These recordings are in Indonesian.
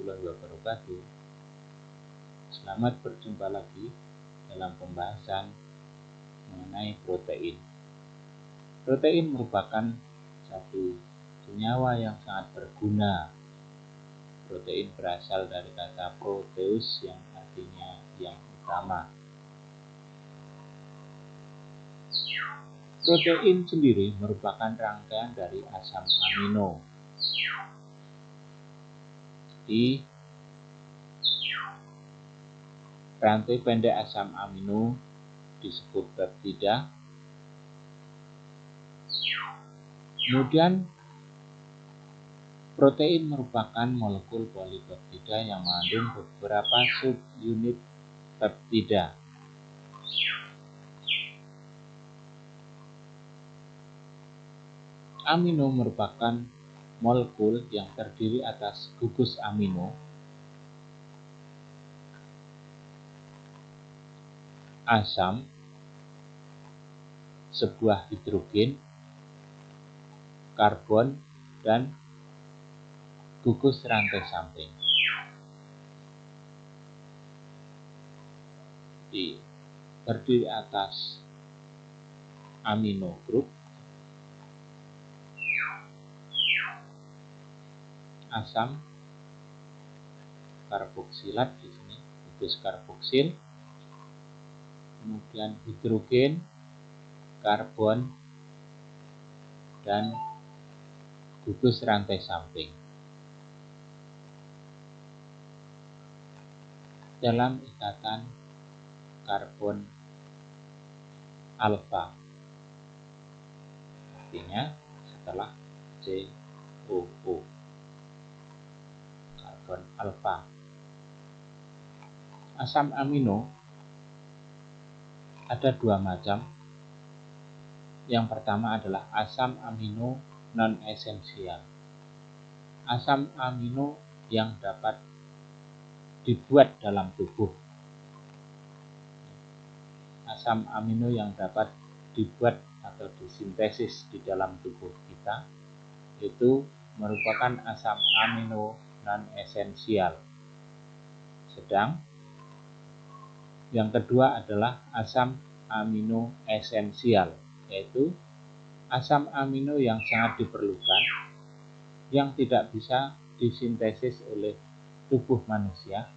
warahmatullahi wabarakatuh. Selamat berjumpa lagi dalam pembahasan mengenai protein. Protein merupakan satu senyawa yang sangat berguna. Protein berasal dari kata proteus yang artinya yang utama. Protein sendiri merupakan rangkaian dari asam amino. Di rantai pendek asam amino disebut peptida. Kemudian protein merupakan molekul polipeptida yang mengandung beberapa subunit peptida. Amino merupakan molekul yang terdiri atas gugus amino, asam, sebuah hidrogen, karbon, dan gugus rantai samping. Terdiri atas amino group, asam karboksilat di sini, gugus karboksil, kemudian hidrogen, karbon, dan gugus rantai samping. Dalam ikatan karbon alfa, artinya setelah COO, karbon alfa. Asam amino ada dua macam. Yang pertama adalah asam amino non-esensial. Asam amino yang dapat dibuat dalam tubuh. Asam amino yang dapat dibuat atau disintesis di dalam tubuh kita itu merupakan asam amino non-esensial. Sedang yang kedua adalah asam amino esensial, yaitu asam amino yang sangat diperlukan, yang tidak bisa disintesis oleh tubuh manusia,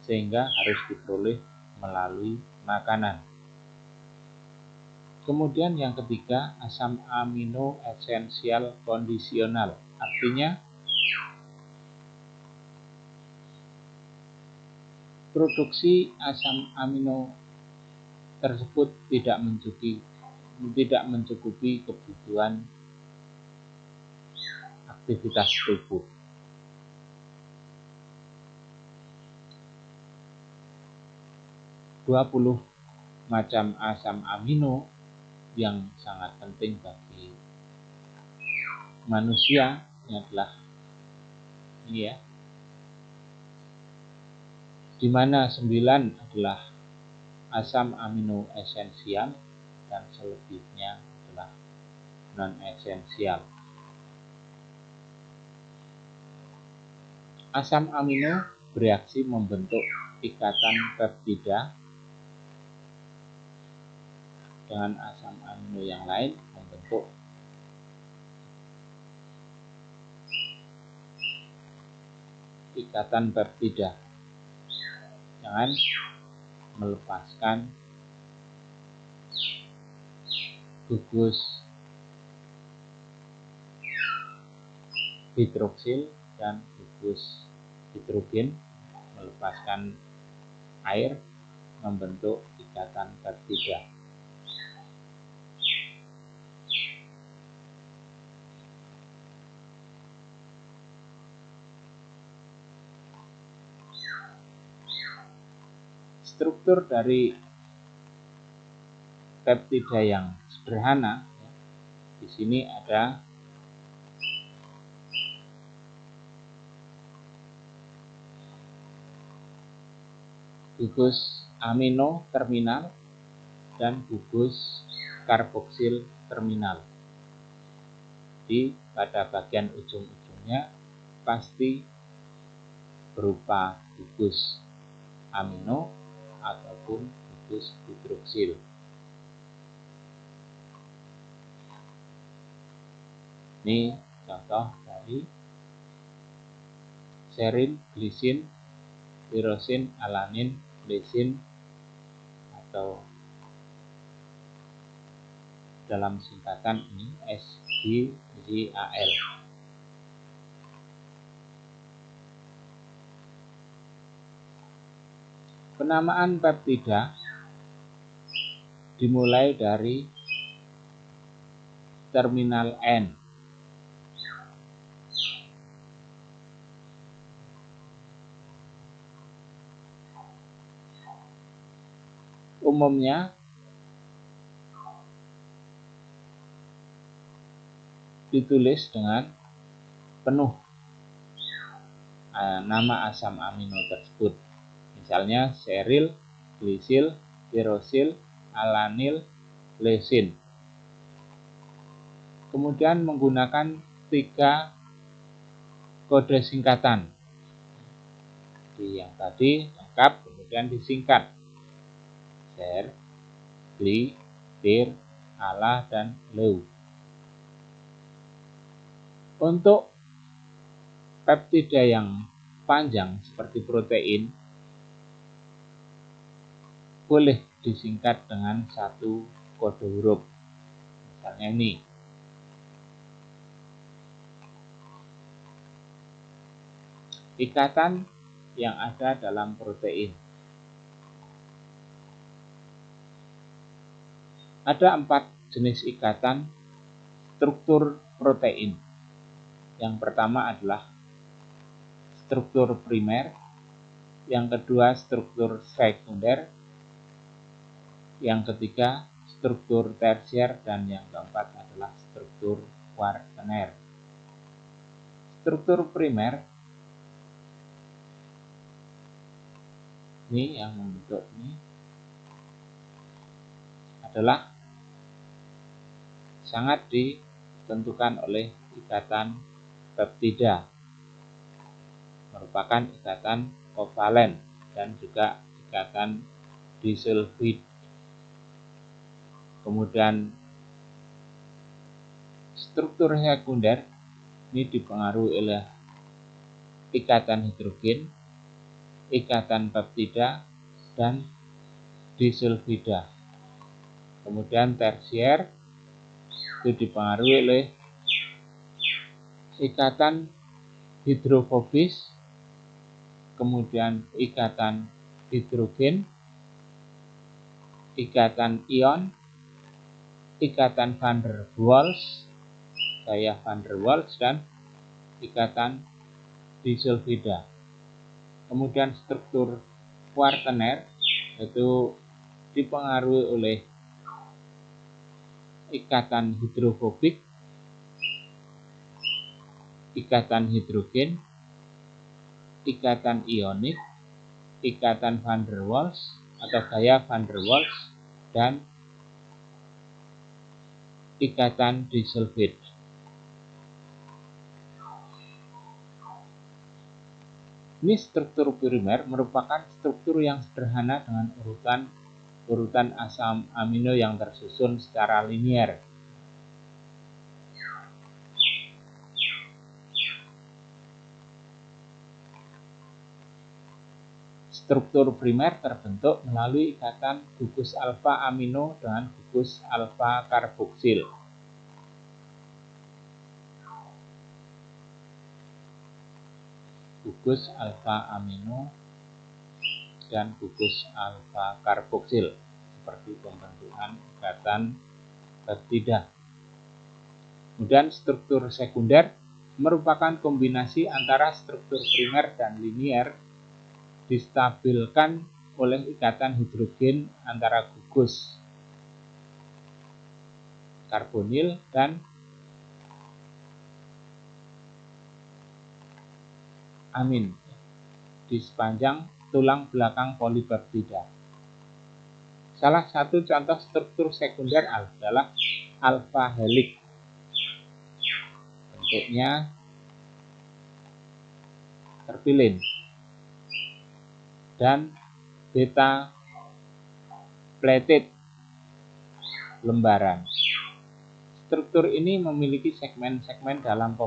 sehingga harus diperoleh melalui makanan. Kemudian yang ketiga, asam amino esensial kondisional, artinya produksi asam amino tersebut tidak mencukupi kebutuhan aktivitas tubuh. Dua puluh macam asam amino yang sangat penting bagi manusia adalah ini ya, di mana 9 adalah asam amino esensial dan selebihnya adalah non-esensial. Asam amino bereaksi membentuk ikatan peptida dengan asam amino yang lain membentuk ikatan peptida. Jangan melepaskan gugus hidroksil dan gugus hidrogen, melepaskan air membentuk ikatan peptida. Struktur dari peptida yang sederhana, di sini ada gugus amino terminal dan gugus karboksil terminal. Pada bagian ujung-ujungnya pasti berupa gugus amino ataupun gugus hidroksil. Ini contoh dari serin, glisin, tirosin, alanin, lisin, atau dalam singkatan ini SGZAL. Penamaan peptida dimulai dari terminal N. Umumnya ditulis dengan penuh nama asam amino tersebut. Misalnya seril, glisil, tirosil, alanil, lisin. Kemudian menggunakan 3 kode singkatan. Yang tadi lengkap, kemudian disingkat. Ser, gli, tir, ala, dan leu. Untuk peptida yang panjang seperti protein boleh disingkat dengan 1 kode huruf. Misalnya ini. Ikatan yang ada dalam protein. Ada 4 jenis ikatan struktur protein. Yang pertama adalah struktur primer, yang kedua struktur sekunder, yang ketiga struktur tersier, dan yang keempat adalah struktur kuartener. Struktur primer ini yang membentuk ini adalah sangat ditentukan oleh ikatan peptida, merupakan ikatan kovalen dan juga ikatan disulfid. Kemudian struktur sekunder ini dipengaruhi oleh ikatan hidrogen, ikatan peptida, dan disulfida. Kemudian tersier itu dipengaruhi oleh ikatan hidrofobis, kemudian ikatan hidrogen, ikatan ion, ikatan van der Waals, gaya van der Waals, dan ikatan disulfida. Kemudian struktur kuartener itu dipengaruhi oleh ikatan hidrofobik, ikatan hidrogen, ikatan ionik, ikatan van der Waals atau gaya van der Waals, dan ikatan disulfid. Ini struktur primer merupakan struktur yang sederhana dengan urutan asam amino yang tersusun secara linier. Struktur primer terbentuk melalui ikatan gugus alfa amino dengan gugus alfa karboksil. Gugus alfa amino dan gugus alfa karboksil seperti pembentukan ikatan peptida. Kemudian struktur sekunder merupakan kombinasi antara struktur primer dan linier, distabilkan oleh ikatan hidrogen antara gugus karbonil dan amin di sepanjang tulang belakang polipeptida. Salah satu contoh struktur sekunder adalah alfa helix. Bentuknya terpilin. dan beta plated lembaran. Struktur ini memiliki segmen-segmen dalam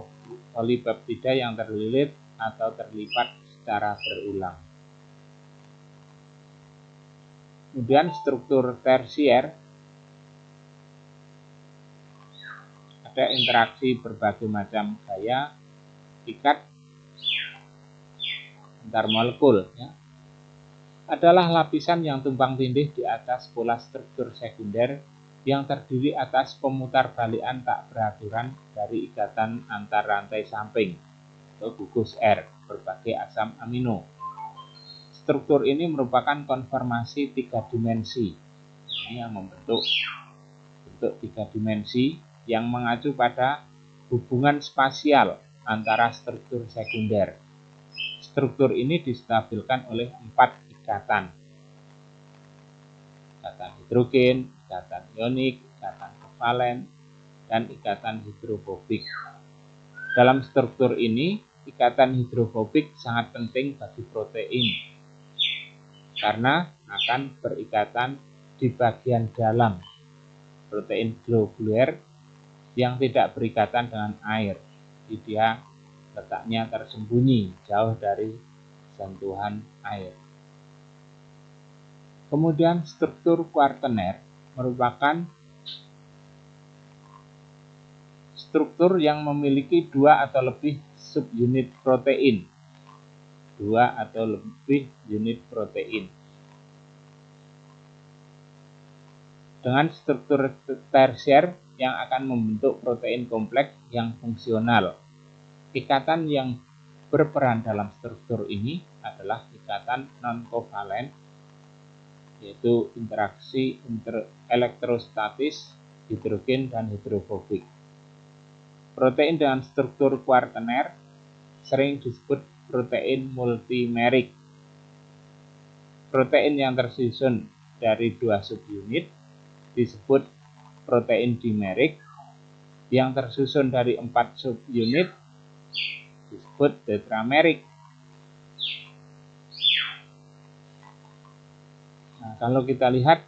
polipeptida yang terlilit atau terlipat secara berulang. Kemudian struktur tersier, ada interaksi berbagai macam gaya ikat antar molekul, ya. Adalah lapisan yang tumpang tindih di atas pola struktur sekunder yang terdiri atas pemutarbalikan tak beraturan dari ikatan antar rantai samping atau gugus R berbagai asam amino. Struktur ini merupakan konformasi 3 dimensi. Ini yang membentuk bentuk 3 dimensi yang mengacu pada hubungan spasial antara struktur sekunder. Struktur ini distabilkan oleh 4 ikatan. Ikatan hidrogen, ikatan ionik, ikatan kovalen, dan ikatan hidrofobik. Dalam struktur ini, ikatan hidrofobik sangat penting bagi protein karena akan berikatan di bagian dalam protein globuler yang tidak berikatan dengan air. Jadi dia letaknya tersembunyi jauh dari sentuhan air. Kemudian struktur kuartener merupakan struktur yang memiliki 2 atau lebih subunit protein. 2 atau lebih unit protein. Dengan struktur tersier yang akan membentuk protein kompleks yang fungsional. Ikatan yang berperan dalam struktur ini adalah ikatan non-kovalen, yaitu interaksi elektrostatis, hidrogen, dan hidrofobik. Protein dengan struktur kuartener sering disebut protein multimerik. Protein yang tersusun dari 2 subunit disebut protein dimerik. Yang tersusun dari 4 subunit disebut tetramerik. Nah, kalau kita lihat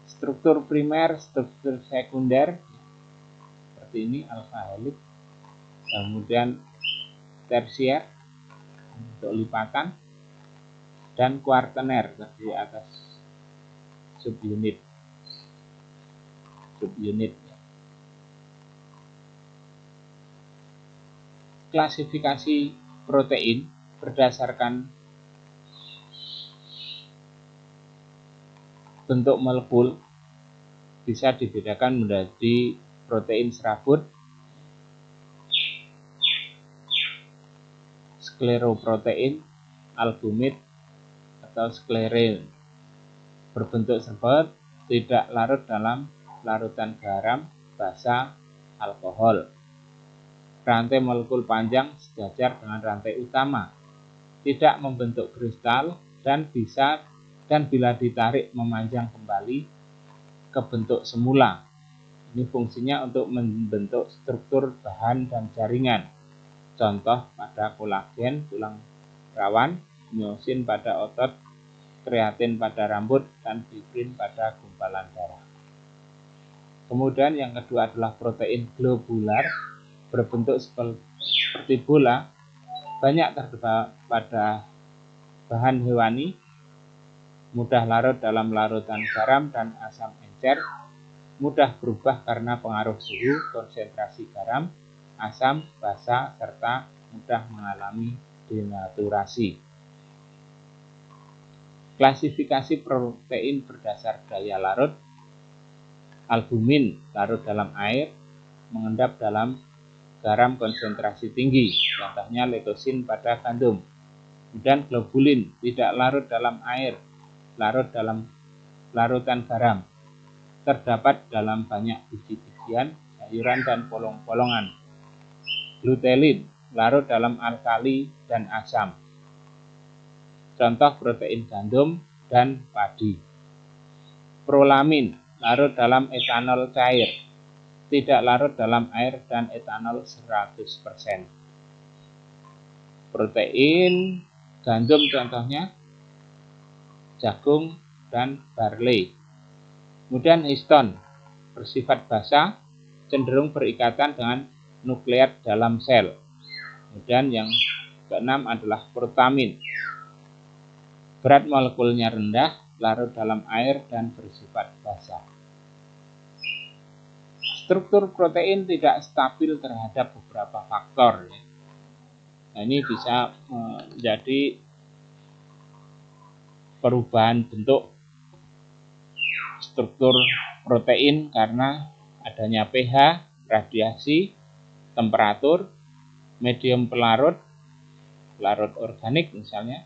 struktur primer, struktur sekunder seperti ini, alfa helix, kemudian tersier untuk lipatan, dan kuartener terdiri atas subunit. Klasifikasi protein berdasarkan bentuk molekul bisa dibedakan menjadi protein serabut, skleroprotein, albumit, atau sklerin. Berbentuk serabut, tidak larut dalam larutan garam, basa, alkohol. Rantai molekul panjang sejajar dengan rantai utama, tidak membentuk kristal dan bila ditarik memanjang kembali ke bentuk semula. Ini fungsinya untuk membentuk struktur bahan dan jaringan. Contoh pada kolagen, tulang rawan, myosin pada otot, kreatin pada rambut, dan fibrin pada gumpalan darah. Kemudian yang kedua adalah protein globular, berbentuk seperti bola, banyak terdapat pada bahan hewani, mudah larut dalam larutan garam dan asam encer, mudah berubah karena pengaruh suhu, konsentrasi garam, asam, basa, serta mudah mengalami denaturasi. Klasifikasi protein berdasar daya larut. Albumin larut dalam air, mengendap dalam garam konsentrasi tinggi, contohnya leukosin pada gandum. Kemudian globulin tidak larut dalam air, larut dalam larutan garam, terdapat dalam banyak biji-bijian, sayuran, dan polong-polongan. Glutelin larut dalam alkali dan asam, contoh protein gandum dan padi. Prolamin larut dalam etanol cair, tidak larut dalam air dan etanol 100%. protein, gandum contohnya, jagung, dan barley. Kemudian histon bersifat basa, cenderung berikatan dengan nukleat dalam sel. Kemudian yang keenam adalah protamin. Berat molekulnya rendah, larut dalam air, dan bersifat basa. Struktur protein tidak stabil terhadap beberapa faktor. Nah, ini bisa menjadi perubahan bentuk struktur protein karena adanya pH, radiasi, temperatur, medium pelarut, pelarut organik misalnya,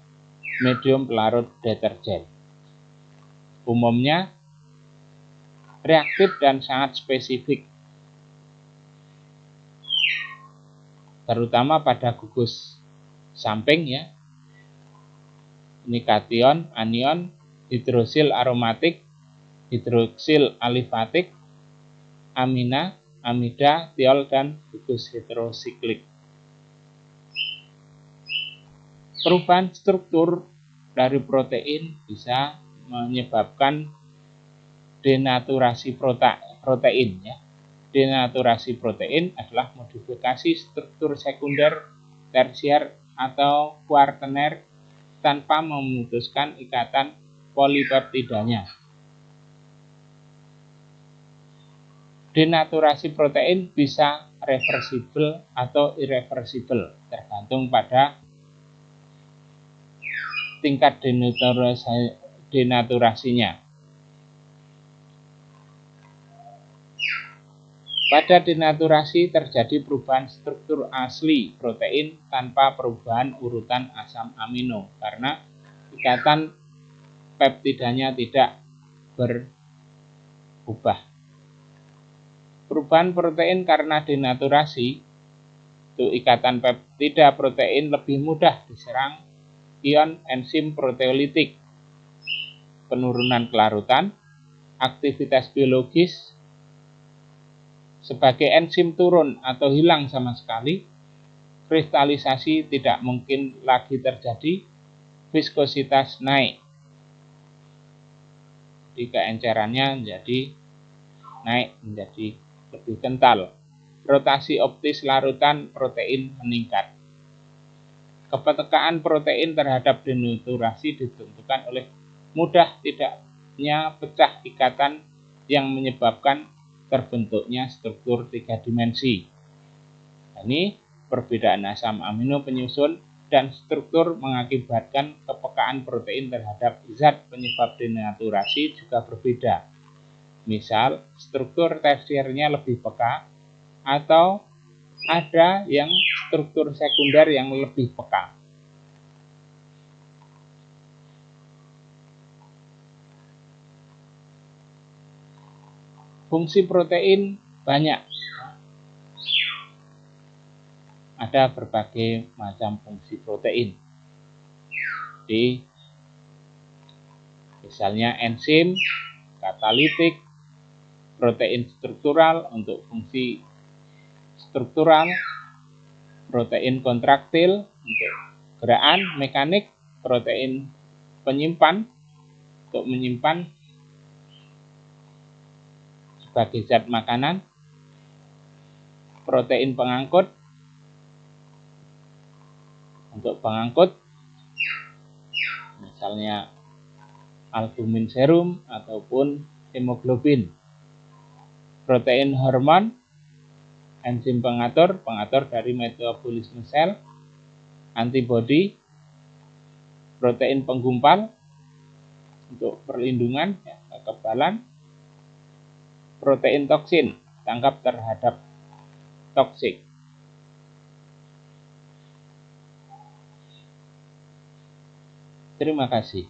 medium pelarut deterjen. Umumnya reaktif dan sangat spesifik, terutama pada gugus samping ya. Ini kation, anion, hidrosil aromatik, hidroksil alifatik, amina, amida, tiol, dan gugus heterosiklik. Perubahan struktur dari protein bisa menyebabkan denaturasi protein ya. Denaturasi protein adalah modifikasi struktur sekunder, tersier, atau kuartener tanpa memutuskan ikatan polipeptidanya. Denaturasi protein bisa reversibel atau irreversibel, tergantung pada tingkat denaturasinya. Pada denaturasi terjadi perubahan struktur asli protein tanpa perubahan urutan asam amino karena ikatan peptidanya tidak berubah. Perubahan protein karena denaturasi, itu ikatan peptida protein lebih mudah diserang ion enzim proteolitik, penurunan kelarutan, aktivitas biologis sebagai enzim turun atau hilang sama sekali, kristalisasi tidak mungkin lagi terjadi, viskositas naik. Jadi keencerannya naik menjadi lebih kental. Rotasi optis larutan protein meningkat. Kepekaan protein terhadap denaturasi ditentukan oleh mudah tidaknya pecah ikatan yang menyebabkan terbentuknya struktur 3 dimensi. Ini perbedaan asam amino penyusun dan struktur mengakibatkan kepekaan protein terhadap zat penyebab denaturasi juga berbeda. Misal, struktur tersiernya lebih peka atau ada yang struktur sekunder yang lebih peka. Fungsi protein banyak. Ada berbagai macam fungsi protein. Jadi, misalnya enzim, katalitik, protein struktural untuk fungsi struktural, protein kontraktil untuk gerakan mekanik, protein penyimpan untuk menyimpan sebagai zat makanan, protein pengangkut untuk pengangkut, misalnya albumin serum ataupun hemoglobin, protein hormon, enzim pengatur dari metabolisme sel, antibodi, protein penggumpal untuk perlindungan, kekebalan, protein toksin, tangkap terhadap toksik. Terima kasih.